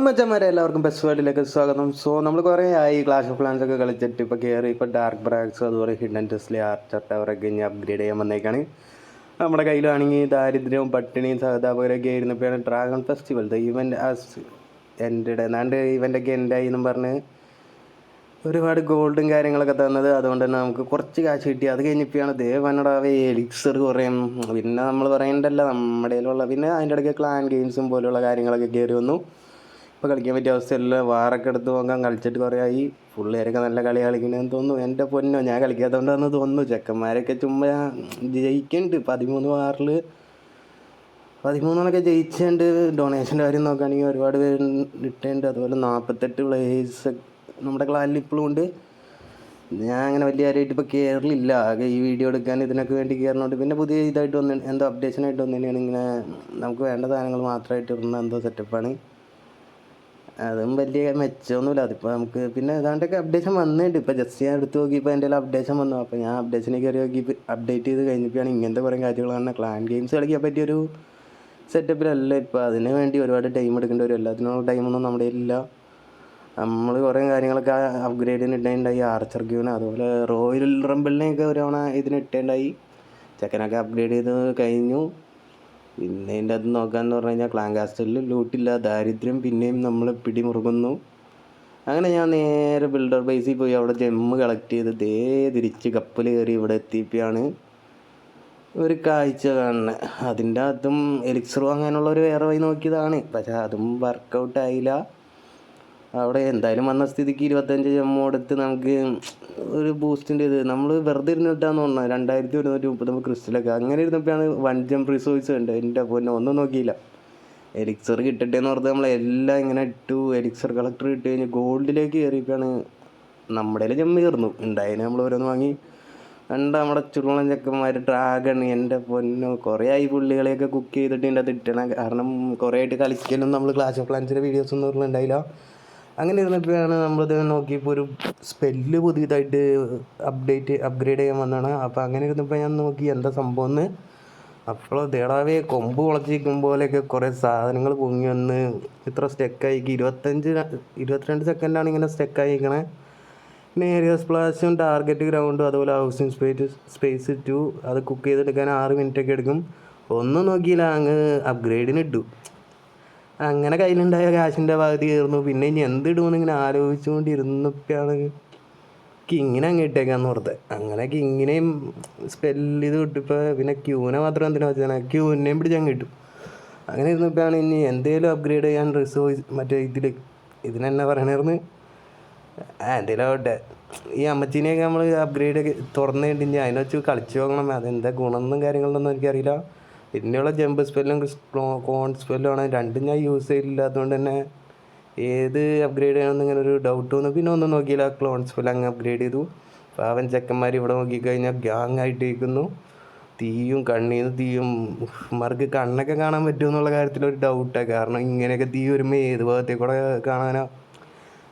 മച്ചന്മാരെ എല്ലാവർക്കും ബെസ്റ്റ് വേൾഡിലേക്ക് സ്വാഗതം. നമ്മൾ കുറേ ആയി ക്ലാഷ് ഓഫ് ക്ലാൻസ് ഒക്കെ കളിച്ചിട്ട് ഇപ്പോൾ കയറി ഇപ്പോൾ ഡാർക്ക് ബ്രാക്സ് അതുപോലെ ഹിഡൻ ടെസ്ലി ആർച്ചർ ടവറൊക്കെ ഇനി അപ്ഗ്രേഡ് ചെയ്യാൻ വന്നേക്കാണ്. നമ്മുടെ കയ്യിലാണെങ്കിൽ ദാരിദ്ര്യവും പട്ടിണിയും സഹതാപകരമൊക്കെ ആയിരുന്നപ്പോഴാണ് ഡ്രാഗൺ ഫെസ്റ്റിവൽ ഇവൻ്റ് എൻ്റെ ഏതാണ്ട് ഇവൻ്റൊക്കെ എൻഡായി എന്നും പറഞ്ഞ് ഒരുപാട് ഗോൾഡും കാര്യങ്ങളൊക്കെ തന്നത്. അതുകൊണ്ട് തന്നെ നമുക്ക് കുറച്ച് കാശ് കിട്ടി. അത് കഴിഞ്ഞപ്പോഴാണ് ദേവനടാവേ എലിക്സർ കുറയും. പിന്നെ നമ്മൾ പറയണ്ടല്ല നമ്മുടെ കയ്യിലുള്ള പിന്നെ അതിൻ്റെ ഇടയ്ക്ക് ക്ലാൻ ഗെയിംസും പോലെയുള്ള കാര്യങ്ങളൊക്കെ കയറി വന്നു. ഇപ്പോൾ കളിക്കാൻ പറ്റിയ അവസ്ഥയല്ല. വാറൊക്കെ എടുത്ത് നോക്കാൻ കളിച്ചിട്ട് കുറേ ആയി. പിള്ളേരൊക്കെ നല്ല കളി കളിക്കണമെന്ന് തോന്നുന്നു. എൻ്റെ പൊന്നോ, ഞാൻ കളിക്കാത്തതുകൊണ്ടാണെന്ന് തോന്നുന്നു. ചെക്കന്മാരൊക്കെ ചുമ്മാ ജയിക്കുന്നുണ്ട്. 13 വാറിൽ 13 ജയിച്ചുണ്ട്. ഡൊണേഷൻ്റെ കാര്യം നോക്കുകയാണെങ്കിൽ ഒരുപാട് പേര് ഇട്ടുണ്ട്. അതുപോലെ 48 പ്ലേയേഴ്സ് നമ്മുടെ ക്ലാനിൽ ഇപ്പോഴും ഉണ്ട്. ഞാൻ അങ്ങനെ വലിയ കാര്യമായിട്ട് ഇപ്പോൾ കയറലില്ല. ആകെ ഈ വീഡിയോ എടുക്കാൻ ഇതിനൊക്കെ വേണ്ടി കയറുന്നുണ്ട്. പിന്നെ പുതിയ ഇതായിട്ട് വന്ന് എന്തോ അപ്ഡേഷനായിട്ട് വന്നതന്നെയാണ്. ഇങ്ങനെ നമുക്ക് വേണ്ട സാധനങ്ങൾ മാത്രമായിട്ട് ഇടുന്ന എന്തോ സെറ്റപ്പാണ്. അതും വലിയ മെച്ചമൊന്നുമില്ല. അതിപ്പോൾ നമുക്ക് പിന്നെ ഏതാണ്ടൊക്കെ അപ്ഡേഷൻ വന്നിട്ടുണ്ട്. ഇപ്പോൾ ജസ്റ്റ് ഞാൻ എടുത്ത് നോക്കിയപ്പോൾ എൻ്റെ അപ്ഡേഷൻ വന്നു. അപ്പോൾ ഞാൻ അപ്ഡേഷനിൽ കയറി നോക്കി അപ്ഡേറ്റ് ചെയ്ത് കഴിഞ്ഞപ്പോഴാണ് ഇങ്ങനത്തെ കുറേ കാര്യങ്ങളാണ്. ക്ലാൻ ഗെയിംസ് കളിക്കാൻ പറ്റിയൊരു സെറ്റപ്പിലല്ല ഇപ്പോൾ. അതിന് വേണ്ടി ഒരുപാട് ടൈം എടുക്കേണ്ടി വരും. എല്ലാത്തിനുള്ള ടൈമൊന്നും നമ്മുടെ കയ്യിലില്ല. നമ്മൾ കുറേ കാര്യങ്ങളൊക്കെ അപ്ഗ്രേഡിന് ഇട്ടേണ്ടായി. ആർച്ചർ ക്യൂന് അതുപോലെ റോയൽ റംബിളിനെയൊക്കെ ഒരു തവണ ഇതിന് ഇട്ടേണ്ടായി. ചെക്കനൊക്കെ അപ്ഗ്രേഡ് ചെയ്ത് കഴിഞ്ഞു. പിന്നെ അതിൻ്റെ അത് നോക്കാമെന്ന് പറഞ്ഞു കഴിഞ്ഞാൽ ക്ലാൻ കാസ്റ്റലിൽ ലൂട്ടില്ല. ദാരിദ്ര്യം പിന്നെയും നമ്മൾ പിടിമുറുകുന്നു. അങ്ങനെ ഞാൻ നേരെ ബിൽഡർ ബേസിൽ പോയി അവിടെ ജെമ്മ് കളക്ട് ചെയ്ത് തിരിച്ച് കപ്പൽ കയറി ഇവിടെ എത്തിയപ്പോഴാണ് ഒരു കാഴ്ച കാണുന്നത്. അതിൻ്റെ അതും എലിക്സർ വാങ്ങാനുള്ള ഒരു വേറെ വഴി നോക്കിയതാണ്. പക്ഷേ അതും വർക്കൗട്ടായില്ല. അവിടെ എന്തായാലും വന്ന സ്ഥിതിക്ക് 25 ജമ്മു കൊടുത്ത് നമുക്ക് ഒരു ബൂസ്റ്റിൻ്റെ ഇത് നമ്മൾ വെറുതെ ഇരുന്നിട്ടാന്ന് തോന്നുന്നത്. 2130 ക്രിസ്റ്റലൊക്കെ അങ്ങനെ ഇരുന്നപ്പോഴാണ് 1 ജംപ് റിസോഴ്സ് ഉണ്ട്. എൻ്റെ പൊന്നെ ഒന്നും നോക്കിയില്ല. എലിക്സർ കിട്ടട്ടെ എന്ന് പറഞ്ഞ് നമ്മളെല്ലാം ഇങ്ങനെ ഇട്ടു. എലിക്സർ കളക്ടർ ഇട്ട് കഴിഞ്ഞ് ഗോൾഡിലേക്ക് കയറിയപ്പോഴാണ് നമ്മുടെ ജമ്മ് തീർന്നു. ഉണ്ടായതിന് നമ്മൾ ഓരോന്ന് വാങ്ങി. നമ്മുടെ ചുരുളൻ ചെക്കന്മാർ ഡ്രാഗൺ, എൻ്റെ പൊന്നോ കുറേ ആയി പുള്ളികളെയൊക്കെ കുക്ക് ചെയ്തിട്ട് ഇതിൻ്റെ അത് ഇട്ടണം. കാരണം കുറേ ആയിട്ട് കളിക്കലും നമ്മൾ ക്ലാഷ് ഓഫ് ക്ലാൻസിൻ്റെ വീഡിയോസൊന്നും ഉണ്ടായില്ല. അങ്ങനെ ഇരുന്നപ്പോഴാണ് നമ്മളിത് നോക്കിയപ്പോൾ ഒരു സ്പെല്ല് പുതിയതായിട്ട് അപ്ഗ്രേഡ് ചെയ്യാൻ വന്നതാണ്. അപ്പോൾ അങ്ങനെ ഇരുന്നപ്പോൾ ഞാൻ നോക്കി എന്താ സംഭവം എന്ന്. അപ്പോൾ ദേടാവേ കൊമ്പ് മുളച്ചിരിക്കും പോലെയൊക്കെ കുറേ സാധനങ്ങൾ പൊങ്ങി വന്ന് ഇത്ര സ്റ്റെക്കായിക്ക് 22 സെക്കൻഡാണ് ഇങ്ങനെ സ്റ്റെക്കായിരിക്കണേ. പിന്നെ ഏരിയ സ്പ്ലാഷും ടാർഗറ്റ് ഗ്രൗണ്ടും അതുപോലെ ഹൗസിങ് സ്പേസ് 2 അത് കുക്ക് ചെയ്തെടുക്കാൻ 6 മിനിറ്റൊക്കെ എടുക്കും. ഒന്നും നോക്കിയില്ല, അങ്ങ് അപ്ഗ്രേഡിന് ഇട്ടു. അങ്ങനെ കയ്യിലുണ്ടായ കാശിൻ്റെ പകുതി കയറുന്നു. പിന്നെ ഇനി എന്തിടുമെന്ന് ഇങ്ങനെ ആലോചിച്ചുകൊണ്ടിരുന്നപ്പോഴാണ് കിങ്ങിനെ അങ്ങ് ഇട്ടേക്കാന്ന് ഓർത്തത്. അങ്ങനെ കിങ്ങിനെയും സ്പെല്ല് ചെയ്ത് വിട്ടിപ്പോൾ പിന്നെ ക്യൂനെ മാത്രം എന്തിനാ വെച്ചാൽ ക്യൂനെയും പിടിച്ച് അങ്ങ് ഇട്ടു. അങ്ങനെ ഇരുന്നപ്പോഴാണ് ഇനി എന്തെങ്കിലും അപ്ഗ്രേഡ് ചെയ്യാൻ റിസോഴ്സ് മറ്റേ ഇതിനെന്നാ പറയണമായിരുന്നു, എന്തെങ്കിലും ആവട്ടെ. ഈ അമ്മച്ചീനെയൊക്കെ നമ്മൾ അപ്ഗ്രേഡ് തുറന്നു കഴിഞ്ഞാൽ അതിനെ വെച്ച് കളിച്ചു നോക്കണം. അതെന്താ ഗുണമെന്നും കാര്യങ്ങളൊന്നും എനിക്കറിയില്ല. പിന്നെയുള്ള ജമ്പ് സ്പെല്ലും കോൺ സ്പെല്ലും ആണ്. രണ്ടും ഞാൻ യൂസ് ചെയ്തില്ല. അതുകൊണ്ട് തന്നെ ഏത് അപ്ഗ്രേഡ് ചെയ്യണമെന്ന് ഇങ്ങനെ ഒരു ഡൗട്ട് വന്നു. പിന്നെ ഒന്നും നോക്കിയില്ല, ക്ലോൺ സ്പെല്ല് അങ്ങ് അപ്ഗ്രേഡ് ചെയ്തു. പാവൻ ചെക്കന്മാർ ഇവിടെ നോക്കിക്കഴിഞ്ഞാൽ ഗ്യാങ് ആയിട്ട് ഇരിക്കുന്നു. തീയും കണ്ണീന്ന് തീയും. മാർക്ക് കണ്ണൊക്കെ കാണാൻ പറ്റുമെന്നുള്ള കാര്യത്തിലൊരു ഡൗട്ടാണ്. കാരണം ഇങ്ങനെയൊക്കെ തീ വരുമ്പോൾ ഏത് ഭാഗത്തേക്കൂടെ കാണാനോ.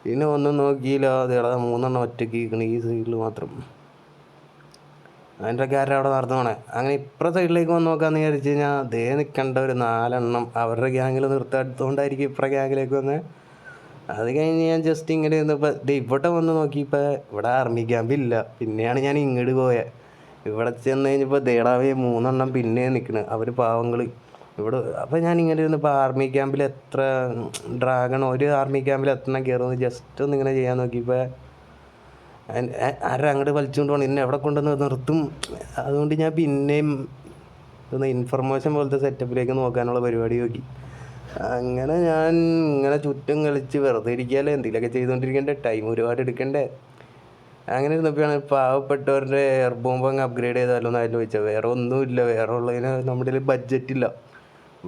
പിന്നെ ഒന്നും നോക്കിയില്ല, അതേടാ 3 ഒറ്റയ്ക്ക് ഇരിക്കണം ഈ സൈഡിൽ മാത്രം. അതിൻ്റെ കാര്യം അവിടെ നടന്നു പോണേ. അങ്ങനെ ഇപ്പുറ സൈഡിലേക്ക് വന്ന് നോക്കാമെന്ന് വിചാരിച്ചു കഴിഞ്ഞാൽ നിൽക്കേണ്ട ഒരു 4 അവരുടെ ഗ്യാങ്ങിൽ നിർത്താത്തതുകൊണ്ടായിരിക്കും ഇപ്പുറ ഗ്യാങ്ങിലേക്ക് വന്നത്. അത് കഴിഞ്ഞ് ഞാൻ ജസ്റ്റ് ഇങ്ങനെ ഇരുന്നപ്പോൾ ഇവിടെ വന്ന് നോക്കിയപ്പോൾ ഇവിടെ ആർമി ക്യാമ്പില്ല. പിന്നെയാണ് ഞാൻ ഇങ്ങോട്ട് പോയത്. ഇവിടെ ചെന്ന് കഴിഞ്ഞപ്പോൾ ദേടാവേ 3 പിന്നെ നിൽക്കുന്നത് അവർ പാവങ്ങൾ ഇവിടെ. അപ്പോൾ ഞാൻ ഇങ്ങനെ ഇരുന്നപ്പോൾ ആർമി ക്യാമ്പിൽ എത്ര ഡ്രാഗൺ ഒരു ആർമി ക്യാമ്പിൽ എത്ര കയറുമെന്ന് ജസ്റ്റ് ഒന്ന് ഇങ്ങനെ ചെയ്യാൻ നോക്കിയപ്പോൾ ആരും അങ്ങോട്ട് വലിച്ചുകൊണ്ട് പോകണം, എന്നെ എവിടെ കൊണ്ടുവന്ന് നിർത്തും. അതുകൊണ്ട് ഞാൻ പിന്നെയും ഒന്ന് ഇൻഫർമേഷൻ പോലത്തെ സെറ്റപ്പിലേക്ക് നോക്കാനുള്ള പരിപാടി നോക്കി. അങ്ങനെ ഞാൻ ഇങ്ങനെ ചുറ്റും കളിച്ച് വെറുതെ ഇരിക്കാമല്ലോ, എന്തെങ്കിലുമൊക്കെ ചെയ്തുകൊണ്ടിരിക്കണ്ടേ, ടൈം ഒരുപാട് എടുക്കണ്ടേ. അങ്ങനെ ഇരുന്നപ്പോഴാണ് പാവപ്പെട്ടവരുടെ എയർ ബോംബ് അങ്ങ് അപ്ഗ്രേഡ് ചെയ്താലോ എന്ന് ആലോചിച്ചത്. വേറെ ഒന്നുമില്ല, വേറെ ഉള്ളതിന് നമ്മുടെ കയ്യിൽ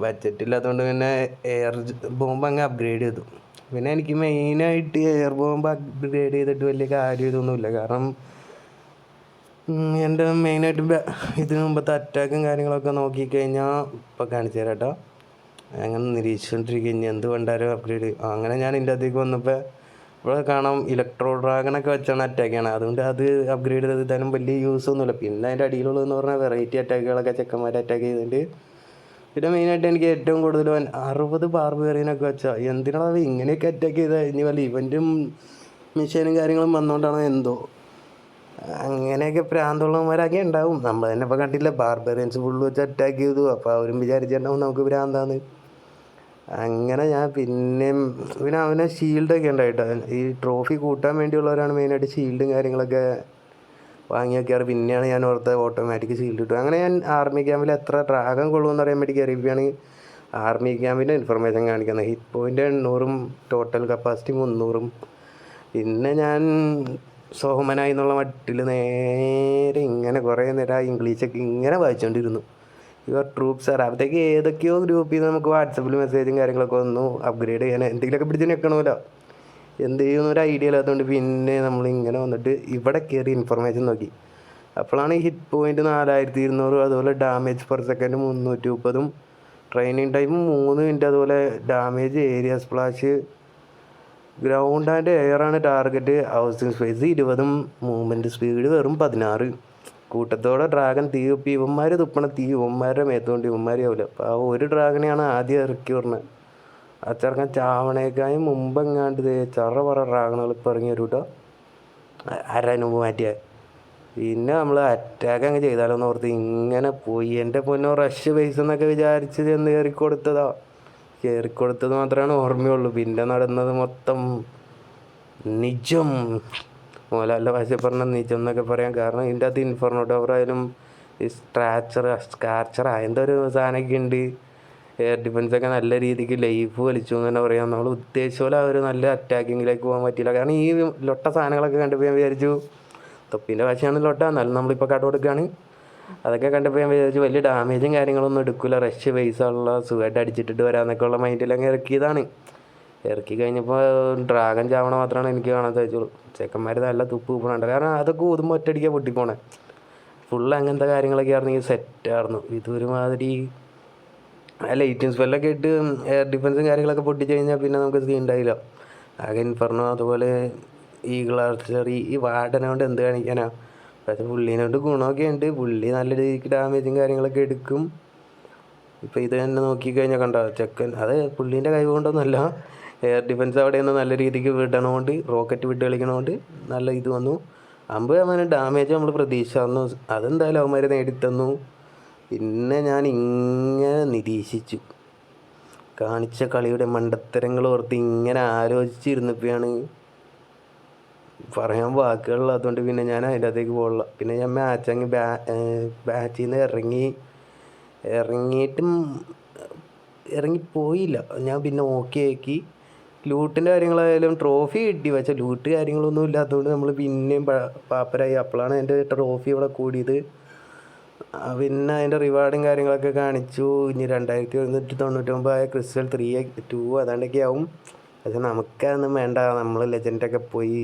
ബഡ്ജറ്റില്ലാത്തതുകൊണ്ട് പിന്നെ എയർ ബോംബ് അങ്ങ് അപ്ഗ്രേഡ് ചെയ്തു. പിന്നെ എനിക്ക് മെയിനായിട്ട് എയർ ബോംബ് അപ്ഗ്രേഡ് ചെയ്തിട്ട് വലിയ കാര്യം ഇതൊന്നുമില്ല. കാരണം എൻ്റെ മെയിനായിട്ട് ഇതിന് മുമ്പത്തെ അറ്റാക്കും കാര്യങ്ങളൊക്കെ നോക്കിക്കഴിഞ്ഞാൽ ഇപ്പോൾ കാണിച്ചു തരാം കേട്ടോ. അങ്ങനെ നിരീക്ഷിച്ചുകൊണ്ടിരിക്കുക ഇനി എന്ത് വേണ്ടാലും അപ്ഗ്രേഡ്. അങ്ങനെ ഞാൻ ഇതിൻ്റെ അകത്തേക്ക് വന്നപ്പോൾ ഇവിടെ കാണാം ഇലക്ട്രോ ഡ്രാഗണൊക്കെ വെച്ചാണ് അറ്റാക്കാണ്. അതുകൊണ്ട് അത് അപ്ഗ്രേഡ് ചെയ്താലും വലിയ യൂസ് ഒന്നുമില്ല. പിന്നെ അതിൻ്റെ അടിയിലുള്ളതെന്ന് പറഞ്ഞാൽ വെറൈറ്റി അറ്റാക്കുകളൊക്കെ ചെക്കന്മാർ അറ്റാക്ക് ചെയ്തിട്ട് പിന്നെ മെയിനായിട്ട് എനിക്ക് ഏറ്റവും കൂടുതൽ 60 ബാർബേറിയനൊക്കെ വെച്ചാൽ എന്തിനാണ് ഇങ്ങനെയൊക്കെ അറ്റാക്ക് ചെയ്താൽ ഇനി വല്ല ഇവൻറ്റും മിഷീനും കാര്യങ്ങളും വന്നുകൊണ്ടാണോ എന്തോ അങ്ങനെയൊക്കെ പ്രാന്തമുള്ളവന്മാരൊക്കെ ഉണ്ടാവും. നമ്മൾ തന്നെ ഇപ്പോൾ കണ്ടില്ല, ബാർബേറിയൻസ് ഫുള്ള് വെച്ച് അറ്റാക്ക് ചെയ്തു. അപ്പോൾ അവരും വിചാരിച്ചിട്ടുണ്ടാവും നമുക്ക് ഭ്രാന്താന്ന്. അങ്ങനെ ഞാൻ പിന്നെ അവനെ ഷീൽഡൊക്കെ ഉണ്ടായിട്ടോ. ഈ ട്രോഫി കൂട്ടാൻ വേണ്ടിയുള്ളവരാണ് മെയിനായിട്ട് ഷീൽഡും കാര്യങ്ങളൊക്കെ വാങ്ങി വെക്കാറ്. പിന്നെയാണ് ഞാൻ ഓർത്ത ഓട്ടോമാറ്റിക് ഷീൽഡ് കിട്ടും. അങ്ങനെ ഞാൻ ആർമി ക്യാമ്പിൽ എത്ര ഡ്രാഗൺ കൊള്ളുമെന്ന് അറിയാൻ വേണ്ടി കയറിയപ്പോഴാണ് ആർമി ക്യാമ്പിൻ്റെ ഇൻഫർമേഷൻ കാണിക്കുന്നത്. Hit point 800 total capacity 300. പിന്നെ ഞാൻ സോമനായി എന്നുള്ള മട്ടിൽ നേരെ ഇങ്ങനെ കുറേ നേരം ഇംഗ്ലീഷൊക്കെ ഇങ്ങനെ വായിച്ചുകൊണ്ടിരുന്നു. Your troops R. അപ്പോഴത്തേക്ക് ഏതൊക്കെയോ ഗ്രൂപ്പിൽ നിന്ന് നമുക്ക് വാട്സപ്പിൽ മെസ്സേജും കാര്യങ്ങളൊക്കെ ഒന്ന് അപ്ഗ്രേഡ് ചെയ്യാൻ എന്തെങ്കിലുമൊക്കെ പിടിച്ച് നിൽക്കണമല്ലോ, എന്ത് ചെയ്യുന്നൊരു ഐഡിയ ഇല്ലാത്തതുകൊണ്ട് പിന്നെ നമ്മളിങ്ങനെ വന്നിട്ട് ഇവിടെ കയറി ഇൻഫർമേഷൻ നോക്കി. അപ്പോഴാണ് ഈ ഹിറ്റ് പോയിൻറ്റ് 4200, അതുപോലെ damage per second 330, training time 3 minute, അതുപോലെ damage area splash, ground and എയറാണ് target, housing space 20, movement speed വെറും 16. കൂട്ടത്തോടെ ഡ്രാഗൺ തീ തുപ്പി. ഇവന്മാർ തുപ്പണ തീ ഇവന്മാരുടെ മേത്തുകൊണ്ട് ഇവന്മാരെയാവില്ല. അപ്പോൾ ആ ഒരു ഡ്രാഗനെയാണ് ആദ്യം ഇറക്കി പറഞ്ഞത്. ആ ചെറുക്കൻ ചാവണേക്കായും മുമ്പെങ്ങാണ്ട് ചറ പറ ഡ്രാഗണുകൾ ഇപ്പോൾ ഇറങ്ങി വരും കേട്ടോ. ആരാനും മുമ്പ് മാറ്റിയ പിന്നെ നമ്മൾ അറ്റാക്ക് അങ്ങ് ചെയ്താലോന്ന് ഓർത്ത് ഇങ്ങനെ പോയി. എൻ്റെ പൊന്നോ, റഷ് ബേസ് എന്നൊക്കെ വിചാരിച്ച് ചെന്ന് കയറിക്കൊടുത്തത് മാത്രമാണ് ഓർമ്മയുള്ളൂ. പിന്നെ നടന്നത് മൊത്തം നിജം, മോഹൻലാലിൻ്റെ ഭാഷ പറഞ്ഞ നിജം എന്നൊക്കെ പറയാം. കാരണം ഇതിൻ്റെ അകത്ത് ഇൻഫർണോ ടവർ ആയാലും ഈ സ്കാർച്ചർ എന്തോ ഒരു സാധനമൊക്കെ ഉണ്ട്. എയർ ഡിഫൻസൊക്കെ നല്ല രീതിക്ക് ലൈഫ് വലിച്ചു എന്ന് തന്നെ പറയാം. നമ്മൾ ഉദ്ദേശിച്ച പോലെ അവർ നല്ല അറ്റാക്കിങ്ങിലേക്ക് പോകാൻ പറ്റിയില്ല. കാരണം ഈ ലൊട്ട സാധനങ്ങളൊക്കെ കണ്ടപ്പോൾ ഞാൻ വിചാരിച്ചു, തൊപ്പിൻ്റെ ഭാഷയാണ് ലൊട്ട, എന്നാലും നമ്മളിപ്പോൾ കട കൊടുക്കുകയാണ്. അതൊക്കെ കണ്ടപ്പോൾ ഞാൻ വിചാരിച്ചു വലിയ ഡാമേജും കാര്യങ്ങളൊന്നും എടുക്കില്ല, റഷ് ബേസുള്ള സുഖമായിട്ട് അടിച്ചിട്ടിട്ട് വരാമെന്നൊക്കെ ഉള്ള മൈൻഡിലങ്ങ് ഇറക്കിയതാണ്. ഇറക്കി കഴിഞ്ഞപ്പോൾ ഡ്രാഗൺ ചാവണ മാത്രമാണ് എനിക്ക് കാണാൻ സാധിച്ചുള്ളൂ. ചെക്കന്മാർ നല്ല തുപ്പ് കൂപ്പണുണ്ട്. കാരണം അതൊക്കെ ഊതുമ്പോൾ ഒറ്റയടിക്കാൻ പൊട്ടിപ്പോണേ. ഫുള്ള് അങ്ങനത്തെ കാര്യങ്ങളൊക്കെ ആയിരുന്നെങ്കിൽ സെറ്റായിരുന്നു. ഇതൊരുമാതിരി ലൈറ്റിംഗ് സ്പെല്ലൊക്കെ ഇട്ട് എയർ ഡിഫൻസും കാര്യങ്ങളൊക്കെ പൊട്ടിച്ച് കഴിഞ്ഞാൽ പിന്നെ നമുക്ക് സീൻ ഉണ്ടായില്ല. ആകെ ഇൻഫർണോ, അതുപോലെ ഈഗിൾ ആർച്ചറി, ഈ വാർഡനെ കൊണ്ട് എന്ത് കാണിക്കാനാ. പക്ഷേ പുള്ളീനോട് ഗുണമൊക്കെ ഉണ്ട്. പുള്ളി നല്ല രീതിക്ക് ഡാമേജും കാര്യങ്ങളൊക്കെ എടുക്കും. ഇപ്പോൾ ഇത് തന്നെ നോക്കിക്കഴിഞ്ഞാൽ കണ്ടോ ചെക്കൻ, അത് പുള്ളീൻ്റെ കൈ കൊണ്ടൊന്നുമല്ല, എയർ ഡിഫൻസ് അവിടെ നിന്ന് നല്ല രീതിക്ക് വിടണോണ്ട്, റോക്കറ്റ് വിട്ട് കളിക്കണോണ്ട് നല്ല ഇത് വന്നു. 50 ഡാമേജ് നമ്മൾ പ്രതീക്ഷ തന്നു, അതെന്തായാലും അവന്മാർ നേടിത്തന്നു. പിന്നെ ഞാൻ ഇങ്ങനെ നിരീക്ഷിച്ചു, കാണിച്ച കളിയുടെ മണ്ടത്തരങ്ങൾ ഓർത്ത് ഇങ്ങനെ ആലോചിച്ചിരുന്നപ്പോഴാണ് പറയാൻ വാക്കുകളില്ലാത്തതുകൊണ്ട് പിന്നെ ഞാൻ അതിൻ്റെ അകത്തേക്ക് പോകില്ല. പിന്നെ ഞാൻ ബാറ്റിൽ നിന്ന് ഇറങ്ങിപ്പോയില്ല. ഞാൻ പിന്നെ ഓക്കെ ആക്കി. ലൂട്ടിൻ്റെ കാര്യങ്ങളായാലും ട്രോഫി കിട്ടി, പക്ഷേ ലൂട്ട് കാര്യങ്ങളൊന്നും ഇല്ലാത്തതുകൊണ്ട് നമ്മൾ പിന്നെയും പാപ്പരായി. അപ്പോഴാണ് എൻ്റെ ട്രോഫി ഇവിടെ കൂടിയത്. പിന്നെ അതിൻ്റെ റിവാർഡും കാര്യങ്ങളൊക്കെ കാണിച്ചു. ഇനി 2199 ക്രിസ്റ്റൽ 3-2 അതാണ്ടൊക്കെ ആവും. പക്ഷെ നമുക്കതൊന്നും വേണ്ട, നമ്മൾ ലെജൻഡൊക്കെ പോയി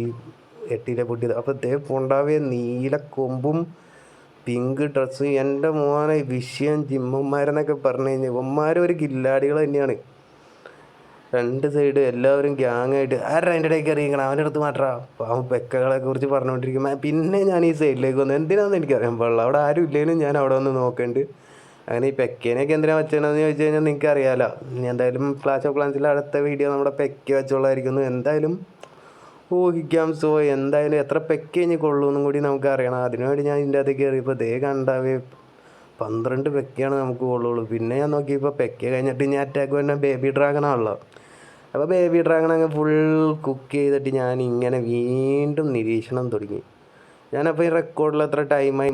8 പൊട്ടിയത്. അപ്പോൾ ഉണ്ടാവിയ നീല കൊമ്പും പിങ്ക് ഡ്രസ്സ്, എൻ്റെ മോനെ വിഷയം ജിമ്മന്മാരെന്നൊക്കെ പറഞ്ഞു കഴിഞ്ഞാൽ ഇവന്മാരും ഒരു കില്ലാടികൾ തന്നെയാണ്. 2 സൈഡ് എല്ലാവരും ഗ്യാങ്ങായിട്ട് ആരാ അതിൻ്റെ ഇടയ്ക്ക് അറിയിക്കണം, അവൻ്റെ അടുത്ത് മാറ്റാ പാവം പെക്കകളെ കുറിച്ച് പറഞ്ഞുകൊണ്ടിരിക്കും. പിന്നെ ഞാൻ ഈ സൈഡിലേക്ക് വന്നു, എന്തിനാണെന്ന് എനിക്കറിയാൻ പാടില്ല. അവിടെ ആരും ഇല്ലെങ്കിലും ഞാൻ അവിടെ വന്ന് നോക്കേണ്ട. അങ്ങനെ ഈ പെക്കേനെയൊക്കെ എന്തിനാണ് വെച്ചതെന്ന് ചോദിച്ചു കഴിഞ്ഞാൽ നിങ്ങൾക്ക് അറിയാമല്ലോ. ഇനി എന്തായാലും ക്ലാഷ് ഓഫ് ക്ലാൻസിലെ അടുത്ത വീഡിയോ നമ്മുടെ പെക്ക വെച്ചുള്ളതായിരിക്കുന്നു. എന്തായാലും ഊഹിക്കാം. സോ എന്തായാലും എത്ര പെക്ക ഇനി കൊള്ളുമെന്നും കൂടി നമുക്ക് അറിയണം. അതിനുവേണ്ടി ഞാൻ ഇതിൻ്റെ അകത്ത് കയറിയപ്പോൾ കണ്ടാവേ 12 പെക്കയാണ് നമുക്ക് കൊള്ളുള്ളൂ. പിന്നെ ഞാൻ നോക്കിയപ്പോൾ പെക്ക കഴിഞ്ഞിട്ട് ഞാൻ അറ്റാക്ക് വരുന്ന ബേബി ഡ്രാഗണാണല്ലോ. അപ്പോൾ ബേബി ഡ്രാഗൺ അങ്ങ് ഫുൾ കുക്ക് ചെയ്തിട്ട് ഞാൻ ഇങ്ങനെ വീണ്ടും നിരീക്ഷണം തുടങ്ങി. ഞാനപ്പോൾ ഈ റെക്കോർഡിൽ എത്ര ടൈമായി